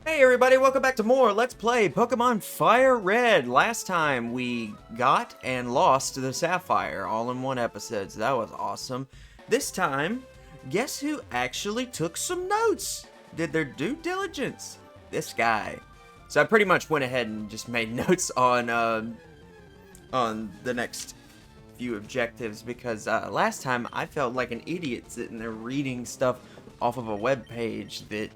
Hey everybody, welcome back to more Let's Play Pokemon Fire Red. Last time we got and lost the Sapphire all in one episode, so that was awesome. This time, guess who actually took some notes? Did their due diligence? This guy. So I pretty much went ahead and just made notes on the next few objectives because last time I felt like an idiot sitting there reading stuff off of a web page that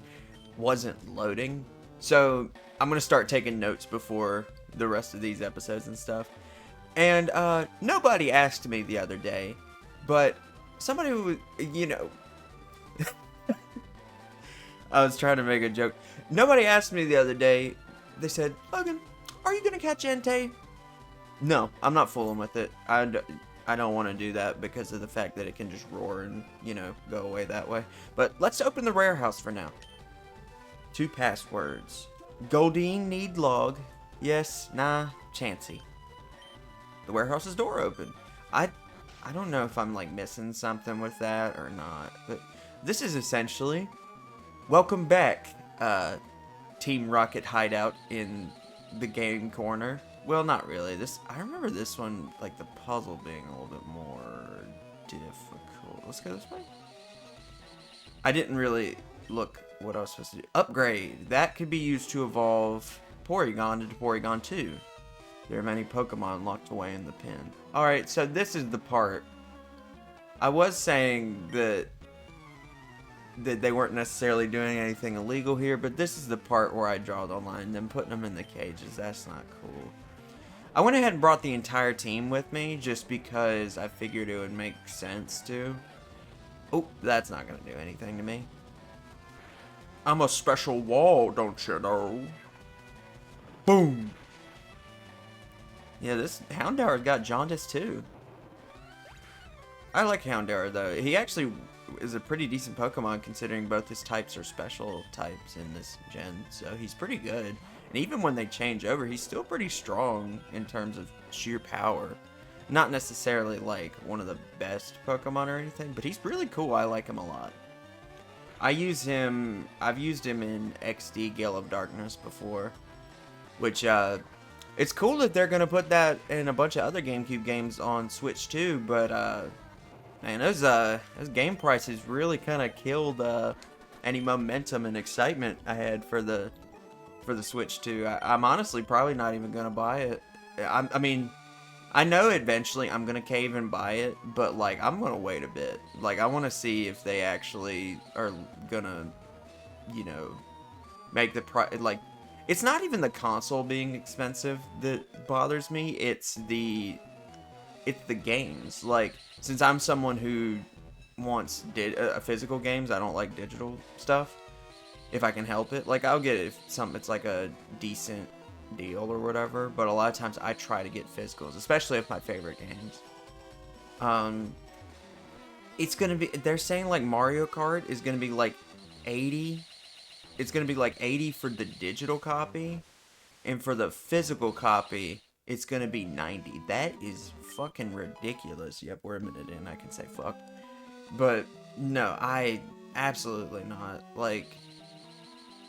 wasn't loading. So I'm gonna start taking notes before the rest of these episodes and stuff. And nobody asked me the other day, but somebody who, I was trying to make a joke. Nobody asked me the other day. They said, "Logan, are you gonna catch Entei?" No, I'm not fooling with it. I don't want to do that because of the fact that it can just roar and, go away that way. But let's open the rare house for now. 2 passwords. Goldine need log. Yes, nah, chancy. The warehouse's door open. I don't know if I'm like missing something with that or not, but this is essentially welcome back, Team Rocket hideout in the game corner. Well, not really. I remember this one, like the puzzle being a little bit more difficult. Let's go this way. I didn't really look what I was supposed to do. Upgrade. That could be used to evolve Porygon to Porygon 2. There are many Pokemon locked away in the pen. Alright, so this is the part. I was saying that they weren't necessarily doing anything illegal here, but this is the part where I draw the line. Them putting them in the cages, that's not cool. I went ahead and brought the entire team with me just because I figured it would make sense to. Oh, that's not going to do anything to me. I'm a special wall, don't you know? Boom! Yeah, this Houndour's got jaundice too. I like Houndour though. He actually is a pretty decent Pokemon considering both his types are special types in this gen. So he's pretty good. And even when they change over, he's still pretty strong in terms of sheer power. Not necessarily like one of the best Pokemon or anything, but he's really cool. I like him a lot. I've used him in XD Gale of Darkness before, which, it's cool that they're gonna put that in a bunch of other GameCube games on Switch too, but, man, those game prices really kind of killed, any momentum and excitement I had for the Switch 2. I'm honestly probably not even gonna buy it. I mean, I know eventually I'm gonna cave and buy it, but like I'm gonna wait a bit. Like I want to see if they actually are gonna, make the price. Like, it's not even the console being expensive that bothers me. It's the games. Like, since I'm someone who wants physical games, I don't like digital stuff. If I can help it, like I'll get it if it's like a decent deal or whatever, but a lot of times I try to get physicals, especially if my favorite games. It's gonna be, they're saying like Mario Kart is gonna be like 80. It's gonna be like 80 for the digital copy, and for the physical copy it's gonna be 90. That is fucking ridiculous. Yep, we're a minute in, I can say fuck. But no, I absolutely not. Like,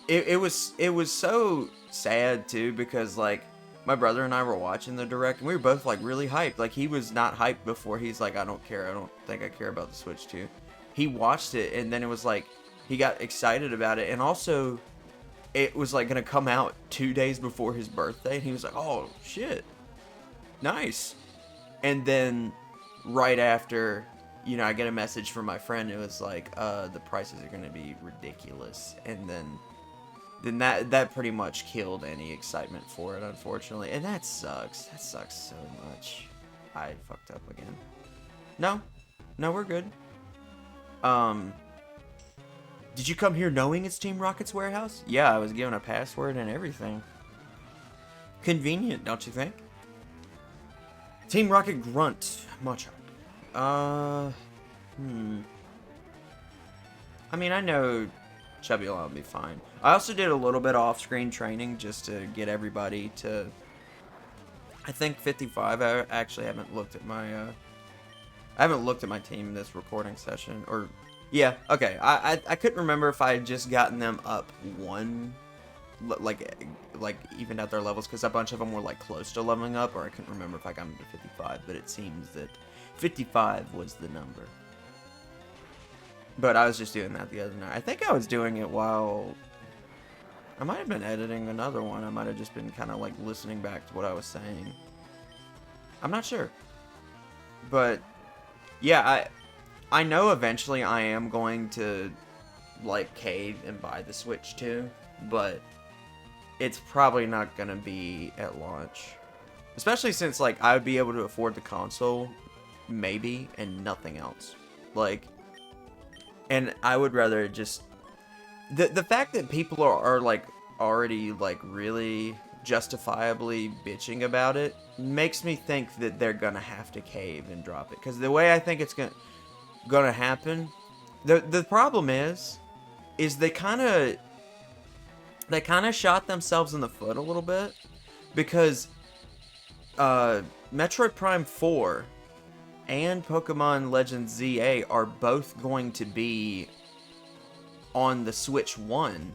it was so sad too, because like my brother and I were watching the direct and we were both like really hyped. Like, he was not hyped before. He's like, I don't care. I don't think I care about the Switch 2. He watched it and then it was like he got excited about it, and also it was like gonna come out 2 days before his birthday, and he was like, oh shit, nice. And then right after, I get a message from my friend. It was like, the prices are gonna be ridiculous, and then that pretty much killed any excitement for it, unfortunately. And that sucks. That sucks so much. I fucked up again. No, we're good. Did you come here knowing it's Team Rocket's warehouse? Yeah, I was given a password and everything. Convenient, don't you think? Team Rocket Grunt. Machop. I mean, I know Chubby will be fine. I also did a little bit off-screen training just to get everybody to, I think, 55. I actually haven't looked at my team in this recording session. Or, yeah, okay. I couldn't remember if I had just gotten them up one like evened out their levels, because a bunch of them were like close to leveling up, or I couldn't remember if I got them to 55, but it seems that 55 was the number. But I was just doing that the other night. I think I was doing it while I might have been editing another one. I might have just been kind of like listening back to what I was saying. I'm not sure. But yeah, I know eventually I am going to like cave and buy the Switch 2, but it's probably not gonna be at launch. Especially since like I would be able to afford the console, maybe, and nothing else. Like, and I would rather just the fact that people are like already like really justifiably bitching about it makes me think that they're gonna have to cave and drop it. Because the way I think it's gonna happen, the problem is they kind of shot themselves in the foot a little bit, because Metroid Prime 4 and Pokemon Legends ZA are both going to be on the Switch 1.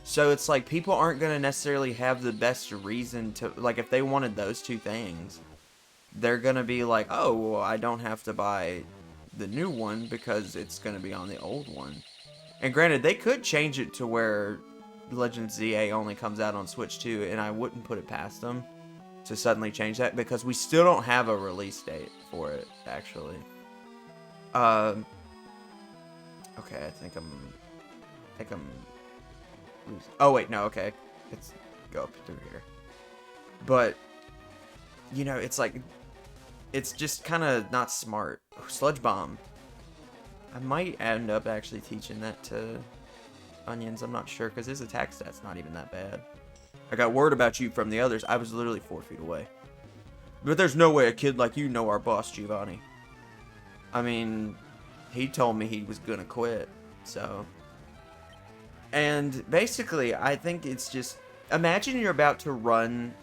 So it's like people aren't going to necessarily have the best reason to, like, if they wanted those two things, they're going to be like, oh, well, I don't have to buy the new one because it's going to be on the old one. And granted, they could change it to where Legends ZA only comes out on Switch 2, and I wouldn't put it past them to suddenly change that, because we still don't have a release date for it, actually. Okay, I think I'm losing. Oh wait, no, okay. Let's go up through here. But you know, it's like, it's just kind of not smart. Oh, Sludge Bomb. I might end up actually teaching that to Onions. I'm not sure, because his attack stat's not even that bad. I got word about you from the others. I was literally 4 feet away. But there's no way a kid like you know our boss, Giovanni. I mean, he told me he was gonna quit, so. And basically, I think it's just, imagine you're about to run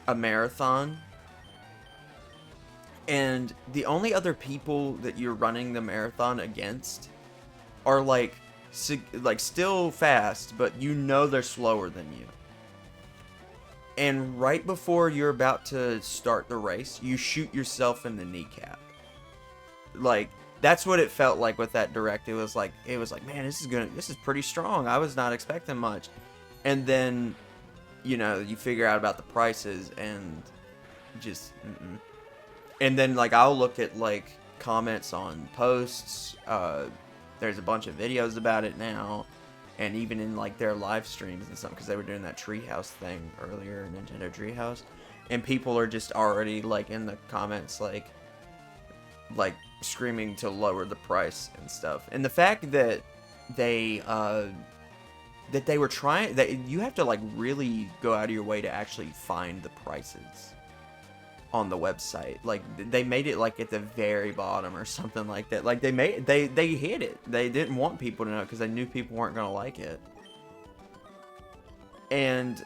a marathon, and the only other people that you're running the marathon against are like still fast, but you know they're slower than you. And right before you're about to start the race, you shoot yourself in the kneecap. Like, that's what it felt like with that direct. It was like, man, this is pretty strong. I was not expecting much. And then, you know, you figure out about the prices and just, And then, like, I'll look at, like, comments on posts. There's a bunch of videos about it now. And even in, like, their live streams and stuff, because they were doing that Treehouse thing earlier, Nintendo Treehouse. And people are just already, like, in the comments, like screaming to lower the price and stuff. And the fact that they were trying, that you have to, like, really go out of your way to actually find the prices on the website. Like, they made it like at the very bottom or something like that. Like, they hid it. They didn't want people to know, because they knew people weren't gonna like it. And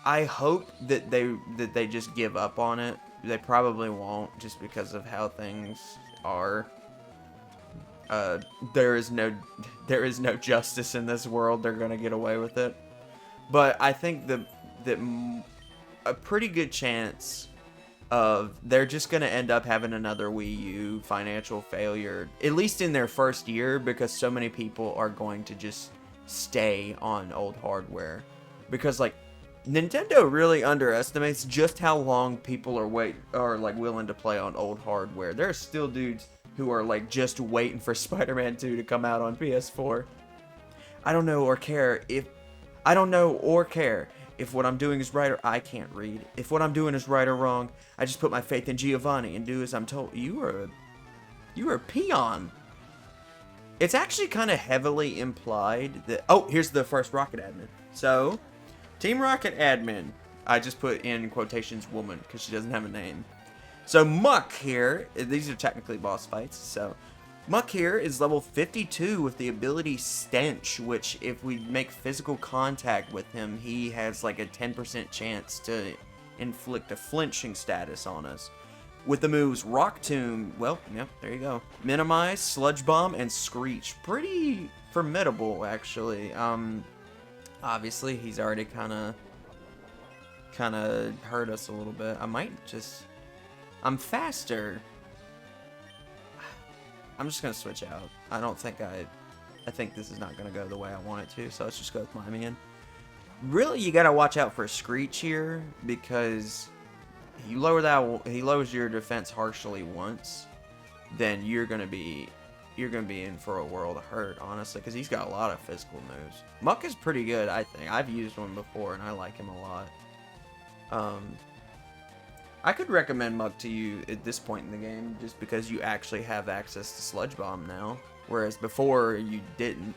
I hope that they just give up on it. They probably won't, just because of how things are. There is no justice in this world. They're gonna get away with it. But I think that a pretty good chance of they're just going to end up having another Wii U financial failure, at least in their first year, because so many people are going to just stay on old hardware. Because, like, Nintendo really underestimates just how long people are willing to play on old hardware. There are still dudes who are, like, just waiting for Spider-Man 2 to come out on PS4. I don't know or care if what I'm doing is right, or I can't read. If what I'm doing is right or wrong, I just put my faith in Giovanni and do as I'm told. You are a peon. It's actually kind of heavily implied that... Oh, here's the first Rocket admin. So, Team Rocket admin. I just put in quotations woman, because she doesn't have a name. So, Muck here. These are technically boss fights, so... Muck here is level 52 with the ability Stench, which if we make physical contact with him, he has like a 10% chance to inflict a flinching status on us. With the moves Rock Tomb, well, yep, there you go. Minimize, Sludge Bomb, and Screech. Pretty formidable, actually. Obviously, he's already kind of hurt us a little bit. I might just... I'm faster. I'm just going to switch out. I don't think I think this is not going to go the way I want it to, so let's just go with my man. Really, you got to watch out for Screech here, because he lowers your defense harshly once, then you're going to be in for a world of hurt, honestly, because he's got a lot of physical moves. Muck is pretty good, I think. I've used one before, and I like him a lot. I could recommend Muck to you at this point in the game, just because you actually have access to Sludge Bomb now, whereas before you didn't.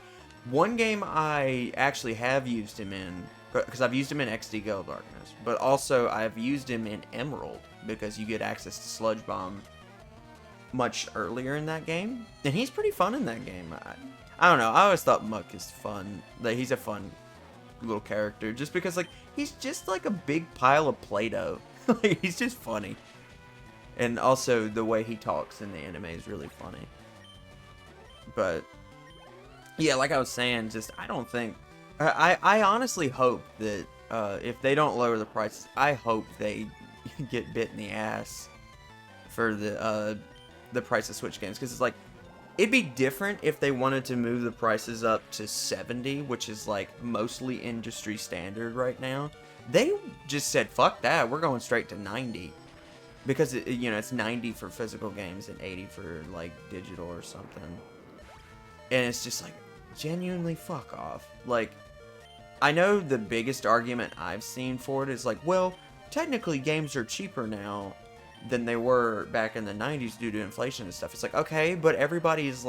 One game I actually have used him in, because I've used him in XD Gale Darkness, but also I've used him in Emerald, because you get access to Sludge Bomb much earlier in that game, and he's pretty fun in that game. I don't know, I always thought Muck is fun. Like, he's a fun little character, just because, like, he's just like a big pile of Play-Doh. Like, he's just funny. And also, the way he talks in the anime is really funny. But, yeah, like I was saying, just, I don't think... I honestly hope that if they don't lower the prices, I hope they get bit in the ass for the price of Switch games. Because it's like, it'd be different if they wanted to move the prices up to 70, which is like mostly industry standard right now. They just said, fuck that, we're going straight to 90. Because, it's 90 for physical games and 80 for, like, digital or something. And it's just like, genuinely fuck off. Like, I know the biggest argument I've seen for it is like, well, technically games are cheaper now than they were back in the 90s due to inflation and stuff. It's like, okay, but everybody is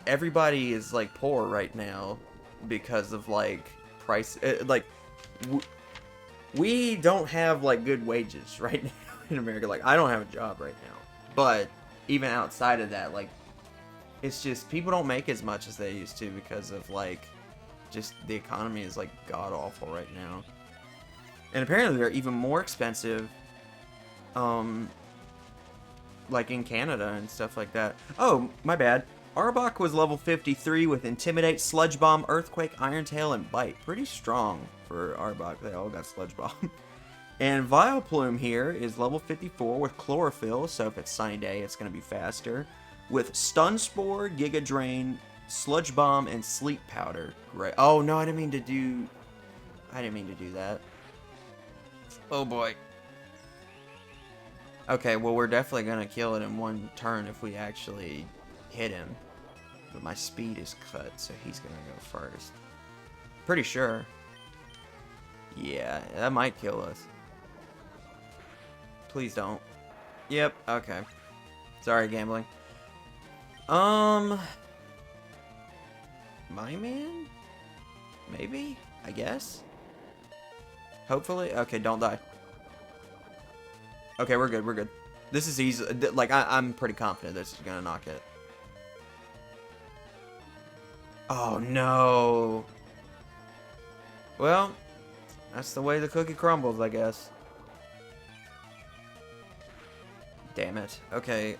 everybody is like poor right now because of like price. We don't have like good wages right now in America. Like, I don't have a job right now, but even outside of that, like, it's just people don't make as much as they used to because of like just the economy is like god awful right now. And apparently they're even more expensive, like in Canada and stuff like that. Oh, my bad. Arbok was level 53 with Intimidate, Sludge Bomb, Earthquake, Iron Tail, and Bite. Pretty strong for Arbok. They all got Sludge Bomb. And Vileplume here is level 54 with Chlorophyll, so if it's sunny day, it's going to be faster. With Stun Spore, Giga Drain, Sludge Bomb, and Sleep Powder. Great. Oh, no, I didn't mean to do that. Oh boy. Okay, well, we're definitely gonna kill it in one turn if we actually hit him. But my speed is cut, so he's gonna go first. Pretty sure. Yeah, that might kill us. Please don't. Yep, okay. Sorry, gambling. My man? Maybe? I guess? Hopefully? Okay, don't die. Okay, we're good, we're good. This is easy. Like, I'm pretty confident this is gonna knock it. Oh, no. Well, that's the way the cookie crumbles, I guess. Damn it. Okay,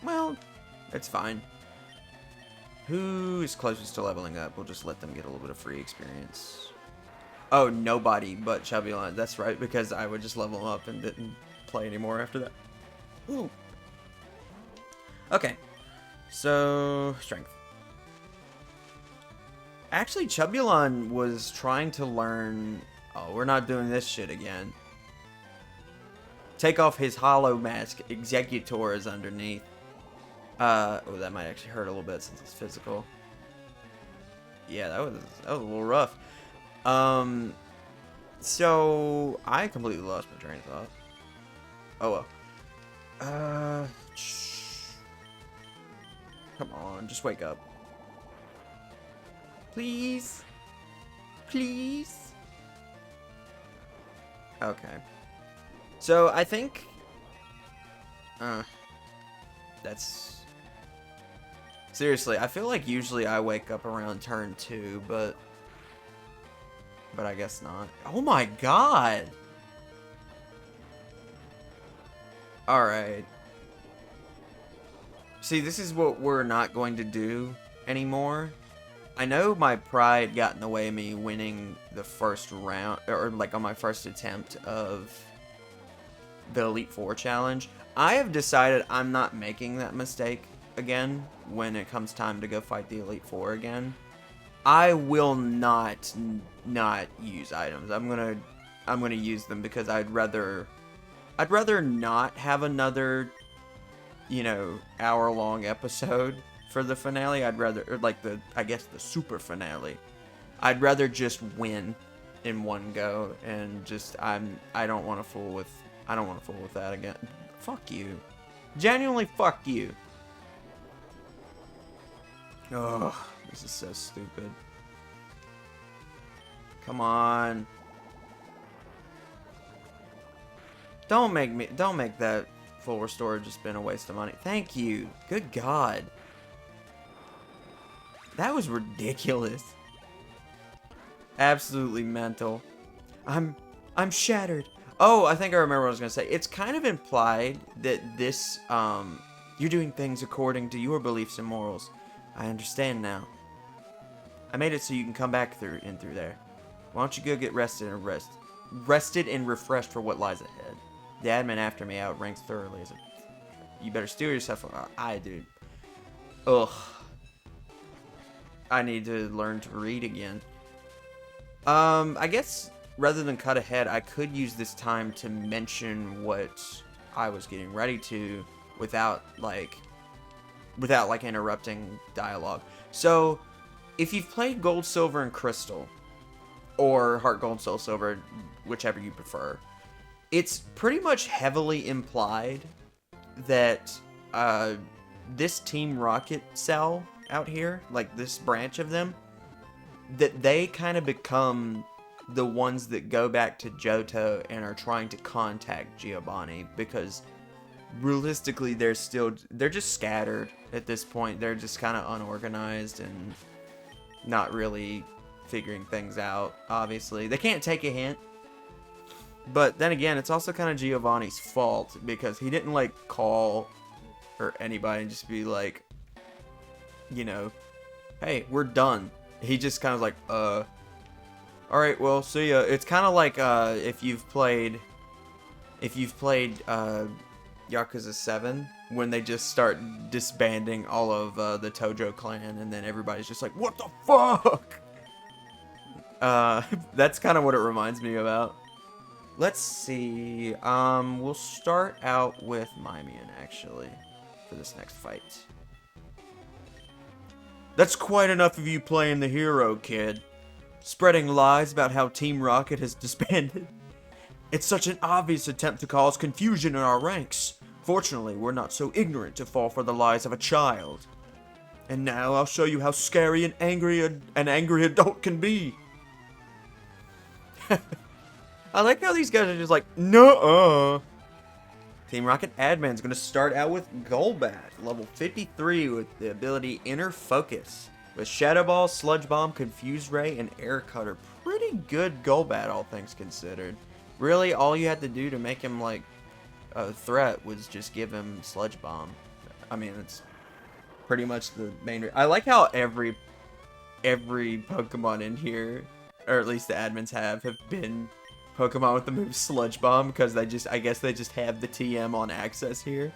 well, it's fine. Who is closest to leveling up? We'll just let them get a little bit of free experience. Oh, nobody but Chubby Line. That's right, because I would just level them up and didn't play anymore after that. Ooh. Okay. So, Strength. Actually, Chubulon was trying to learn... Oh, we're not doing this shit again. Take off his hollow mask. Executor is underneath. Oh, that might actually hurt a little bit since it's physical. Yeah, that was a little rough. So I completely lost my train of thought. Oh well. Come on, just wake up. Please. Please. Okay. So I think that's seriously, I feel like usually I wake up around turn 2, but I guess not. Oh my god! Alright. See, this is what we're not going to do anymore. I know my pride got in the way of me winning the first round, or like on my first attempt of the Elite Four challenge. I have decided I'm not making that mistake again when it comes time to go fight the Elite Four again. I will not use items. I'm gonna use them because I'd rather not have another, you know, hour-long episode for the finale. I'd rather, or like I guess the super finale. I'd rather just win in one go, and just I don't want to fool with that again. Fuck you. Genuinely fuck you. Ugh, this is so stupid. Come on. Don't make that full restore just been a waste of money. Thank you. Good God. That was ridiculous. Absolutely mental. I'm shattered. Oh, I think I remember what I was going to say. It's kind of implied that this, you're doing things according to your beliefs and morals. I understand now. I made it so you can come back through there. Why don't you go get rested and refreshed for what lies ahead. The admin after me outranks thoroughly. You better steel yourself. I do. Ugh. I need to learn to read again. I guess rather than cut ahead, I could use this time to mention what I was getting ready to without interrupting dialogue. So, if you've played Gold, Silver, and Crystal, or Heart Gold, Soul Silver, whichever you prefer, it's pretty much heavily implied that this Team Rocket cell out here, like this branch of them, that they kind of become the ones that go back to Johto and are trying to contact Giovanni, because realistically they're just scattered at this point. They're just kind of unorganized and not really figuring things out. Obviously they can't take a hint, but then again, it's also kind of Giovanni's fault, because he didn't like call or anybody and just be like, you know, hey, we're done. He just kind of like, alright, well, see ya. It's kind of like, if you've played Yakuza 7, when they just start disbanding all of the Tojo clan, and then everybody's just like, what the fuck? That's kind of what it reminds me about. Let's see, we'll start out with Mimian, actually, for this next fight. That's quite enough of you playing the hero, kid. Spreading lies about how Team Rocket has disbanded. It's such an obvious attempt to cause confusion in our ranks. Fortunately, we're not so ignorant to fall for the lies of a child. And now I'll show you how scary and angry an angry adult can be. I like how these guys are just like, nuh-uh. Team Rocket admin's gonna start out with Golbat, level 53, with the ability Inner Focus. With Shadow Ball, Sludge Bomb, Confuse Ray, and Air Cutter. Pretty good Golbat, all things considered. Really, all you had to do to make him like a threat was just give him Sludge Bomb. I mean, it's pretty much the main. I like how every Pokemon in here, or at least the admins have been Pokemon with the move Sludge Bomb, because I guess they just have the TM on access here.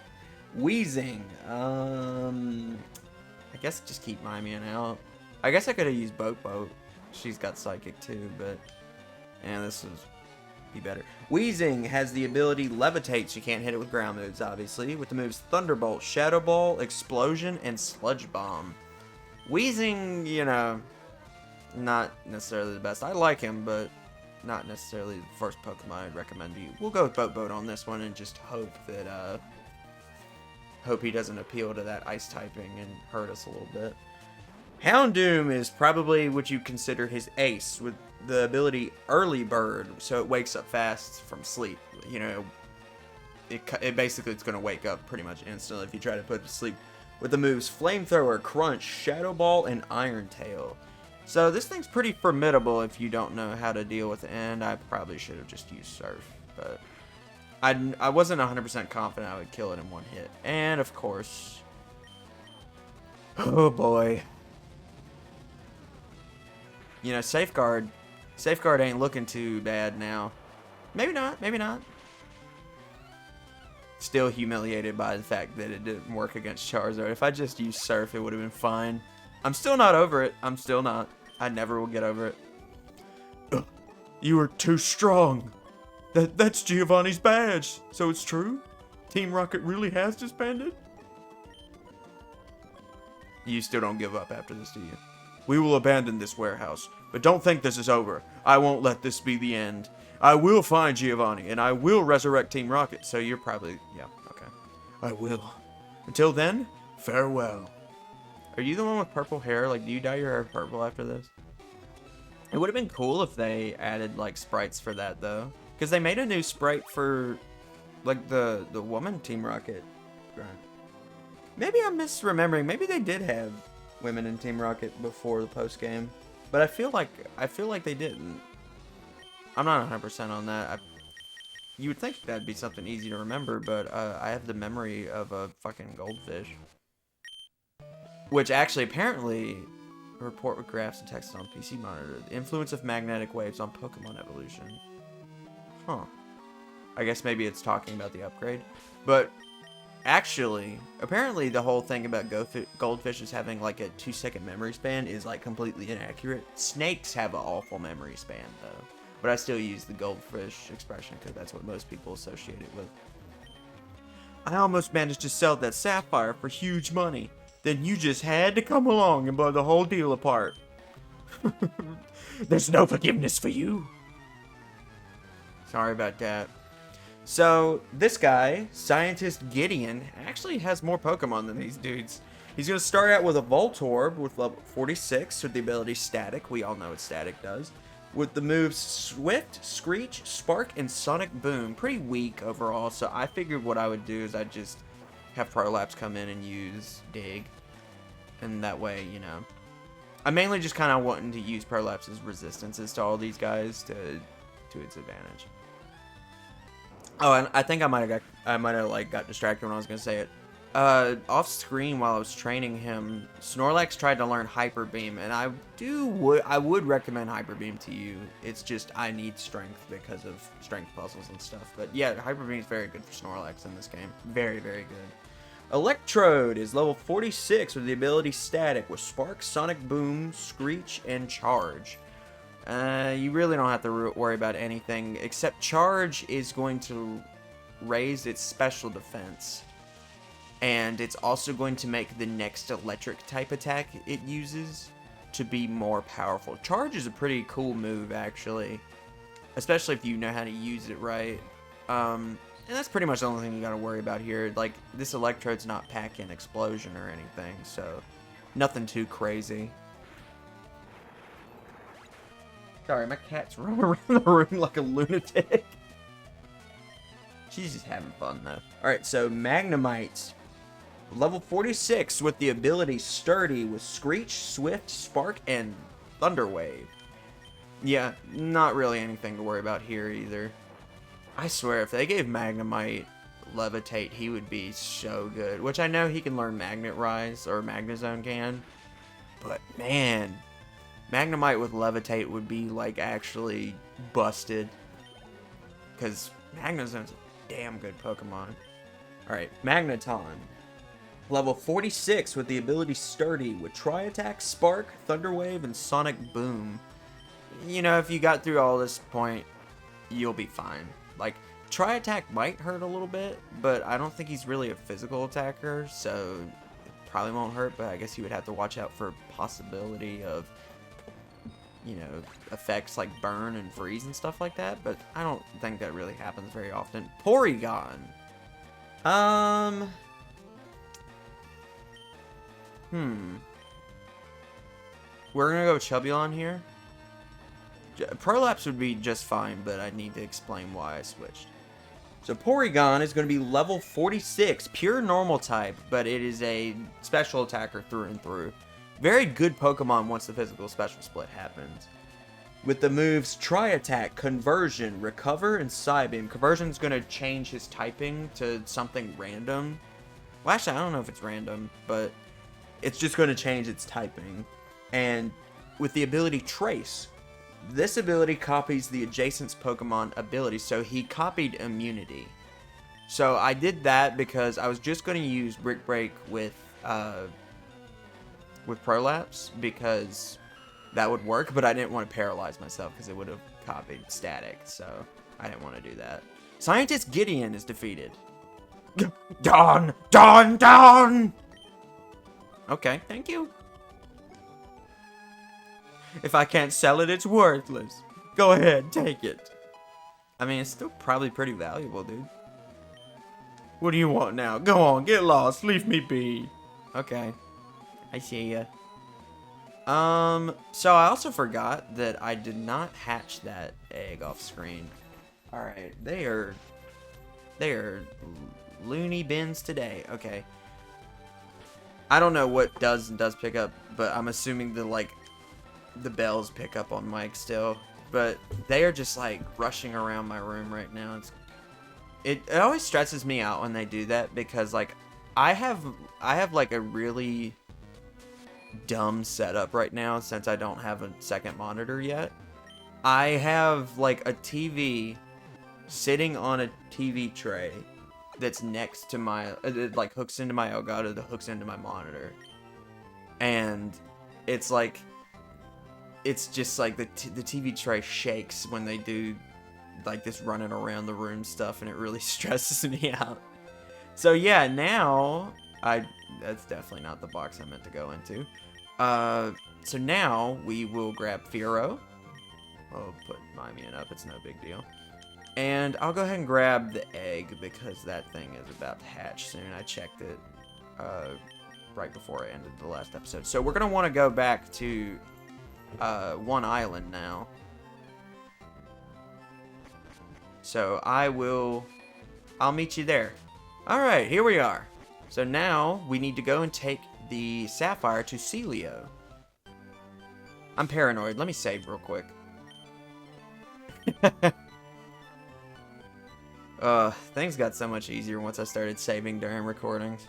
Weezing, I guess just keep Mimian out. I guess I could have used Boat. She's got Psychic too, but this would be better. Weezing has the ability Levitate, so you can't hit it with ground moves, obviously, with the moves Thunderbolt, Shadow Ball, Explosion, and Sludge Bomb. Weezing, you know, not necessarily the best. I like him, but not necessarily the first Pokemon I'd recommend to you. We'll go with Boat on this one and just hope that, hope he doesn't appeal to that ice typing and hurt us a little bit. Houndoom is probably what you consider his ace, with the ability Early Bird, so it wakes up fast from sleep. You know, it basically it's going to wake up pretty much instantly if you try to put it to sleep. With the moves Flamethrower, Crunch, Shadow Ball, and Iron Tail. So this thing's pretty formidable if you don't know how to deal with it, and I probably should have just used Surf, but I wasn't 100% confident I would kill it in one hit. And of course, oh boy, You know, Safeguard ain't looking too bad now. Maybe not, maybe not. Still humiliated by the fact that it didn't work against Charizard. If I just used Surf, it would have been fine. I'm still not over it. I'm still not. I never will get over it. Ugh, you are too strong. That's Giovanni's badge. So it's true? Team Rocket really has disbanded? You still don't give up after this, do you? We will abandon this warehouse, but don't think this is over. I won't let this be the end. I will find Giovanni, and I will resurrect Team Rocket, so you're probably... Yeah, okay. I will. Until then, farewell. Are you the one with purple hair? Like, do you dye your hair purple after this? It would have been cool if they added, like, sprites for that, though. Because they made a new sprite for, like, the woman Team Rocket. Right. Maybe I'm misremembering. Maybe they did have women in Team Rocket before the post game, but I feel like they didn't. I'm not 100% on that. You would think that'd be something easy to remember, but I have the memory of a fucking goldfish, which actually apparently a report with graphs and text on PC monitor. The influence of magnetic waves on Pokemon evolution. Huh. I guess maybe it's talking about the upgrade, but. Actually, apparently the whole thing about goldfishes having like a 2-second memory span is like completely inaccurate. Snakes have an awful memory span though. But I still use the goldfish expression because that's what most people associate it with. I almost managed to sell that sapphire for huge money. Then you just had to come along and blow the whole deal apart. There's no forgiveness for you. Sorry about that. So, this guy, Scientist Gideon, actually has more Pokemon than these dudes. He's going to start out with a Voltorb with level 46 with the ability Static. We all know what Static does. With the moves Swift, Screech, Spark, and Sonic Boom. Pretty weak overall, so I figured what I would do is I'd just have Prolapse come in and use Dig. And that way, you know. I'm mainly just kind of wanting to use Prolapse's resistances to all these guys to its advantage. Oh, and I think I might have like got distracted when I was gonna say it. Off screen while I was training him, Snorlax tried to learn Hyper Beam, and I would recommend Hyper Beam to you. It's just I need strength because of strength puzzles and stuff. But yeah, Hyper Beam is very good for Snorlax in this game. Very, very good. Electrode is level 46 with the ability Static with Spark, Sonic Boom, Screech, and Charge. You really don't have to worry about anything, except Charge is going to raise its special defense. And it's also going to make the next electric type attack it uses to be more powerful. Charge is a pretty cool move, actually. Especially if you know how to use it right. And that's pretty much the only thing you gotta worry about here. Like, this Electrode's not packing Explosion or anything, so nothing too crazy. Sorry, my cat's running around the room like a lunatic. She's just having fun, though. Alright, so Magnemite. Level 46 with the ability Sturdy with Screech, Swift, Spark, and Thunder Wave. Yeah, not really anything to worry about here either. I swear, if they gave Magnemite Levitate, he would be so good. Which I know he can learn Magnet Rise, or Magnezone can. But, man... Magnemite with Levitate would be, like, actually busted. Because Magnezone's a damn good Pokemon. Alright, Magneton. Level 46 with the ability Sturdy with Tri-Attack, Spark, Thunder Wave, and Sonic Boom. You know, if you got through all this point, you'll be fine. Like, Tri-Attack might hurt a little bit, but I don't think he's really a physical attacker, so it probably won't hurt, but I guess you would have to watch out for possibility of... you know, effects like burn and freeze and stuff like that, but I don't think that really happens very often. Porygon. We're gonna go Chubulon here. Prolapse would be just fine, but I need to explain why I switched. So Porygon is going to be level 46, pure normal type, but it is a special attacker through and through. Very good Pokemon once the physical special split happens. With the moves Tri-Attack, Conversion, Recover, and Psybeam. Conversion is going to change his typing to something random. Well, actually, I don't know if it's random, but it's just going to change its typing. And with the ability Trace. This ability copies the adjacent Pokemon ability, so he copied Immunity. So I did that because I was just going to use Brick Break with Prolapse because that would work, but I didn't want to paralyze myself because it would have copied Static, so I didn't want to do that. Scientist Gideon is defeated. Dawn! Dawn! Dawn! Okay, thank you. If I can't sell it, it's worthless. Go ahead, take it. I mean, it's still probably pretty valuable, dude. What do you want now? Go on, get lost. Leave me be. Okay. I see ya. So I also forgot that I did not hatch that egg off screen. Alright, they are loony bins today. Okay. I don't know what does and does pick up, but I'm assuming the bells pick up on mic still. But they are just like rushing around my room right now. It always stresses me out when they do that because like I have like a really dumb setup right now since I don't have a second monitor yet. I have like a TV sitting on a TV tray that's next to my it like hooks into my Elgato that hooks into my monitor, and it's like it's just like the TV tray shakes when they do like this running around the room stuff, and it really stresses me out. So yeah, now that's definitely not the box I meant to go into. So now we will grab Firo. I'll put Mimian up, it's no big deal. And I'll go ahead and grab the egg because that thing is about to hatch soon. I checked it right before I ended the last episode. So we're going to want to go back to one island now. So I'll meet you there. Alright, here we are. So now we need to go and take the sapphire to Celio. I'm paranoid. Let me save real quick. Things got so much easier once I started saving during recordings.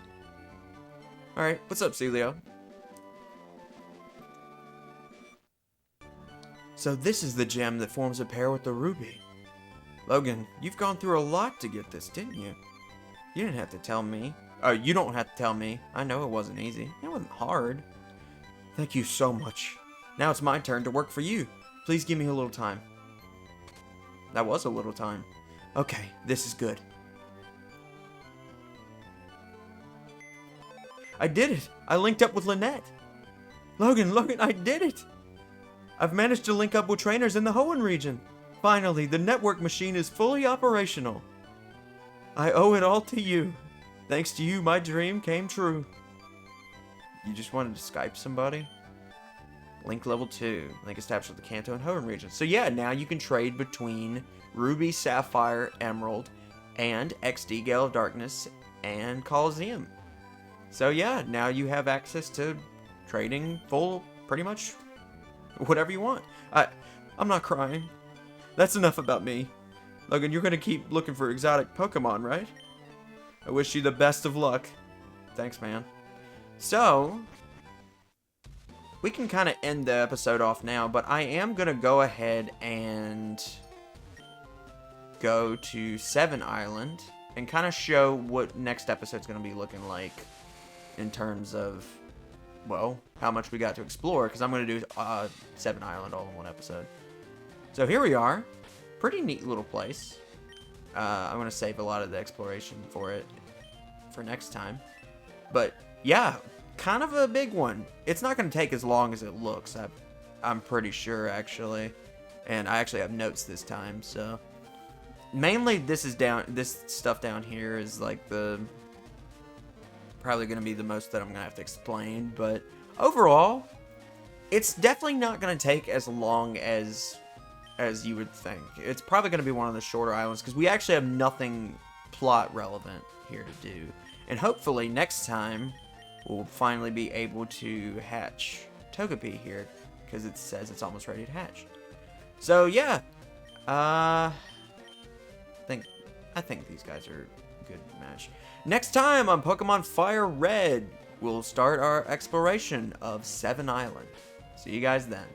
Alright, what's up, Celio? So this is the gem that forms a pair with the ruby. Logan, you've gone through a lot to get this, didn't you? You didn't have to tell me. You don't have to tell me. I know it wasn't easy. It wasn't hard. Thank you so much. Now it's my turn to work for you. Please give me a little time. That was a little time. Okay, this is good. I did it! I linked up with Lynette! Logan, I did it! I've managed to link up with trainers in the Hoenn region. Finally, the network machine is fully operational. I owe it all to you. Thanks to you, my dream came true. You just wanted to Skype somebody? Link level 2. Link established with the Kanto and Hoenn region. So yeah, now you can trade between Ruby, Sapphire, Emerald, and XD Gale of Darkness and Coliseum. So yeah, now you have access to trading full, pretty much whatever you want. I'm not crying. That's enough about me. Logan, you're gonna keep looking for exotic Pokemon, right? I wish you the best of luck. Thanks, man. So, we can kind of end the episode off now, but I am gonna go ahead and go to Sevii Island and kind of show what next episode's gonna be looking like in terms of, well, how much we got to explore, because I'm gonna do Sevii Island all in one episode. So here we are. Pretty neat little place. I'm going to save a lot of the exploration for it for next time. But yeah, kind of a big one. It's not going to take as long as it looks. I'm pretty sure, actually. And I actually have notes this time, so mainly this stuff down here is like probably going to be the most that I'm going to have to explain. But overall, it's definitely not going to take as long as you would think. It's probably going to be one of the shorter islands because we actually have nothing plot relevant here to do. And hopefully next time we'll finally be able to hatch Togepi here because it says it's almost ready to hatch. So yeah, I think these guys are a good match. Next time on Pokemon FireRed, we'll start our exploration of Sevii Island. See you guys then.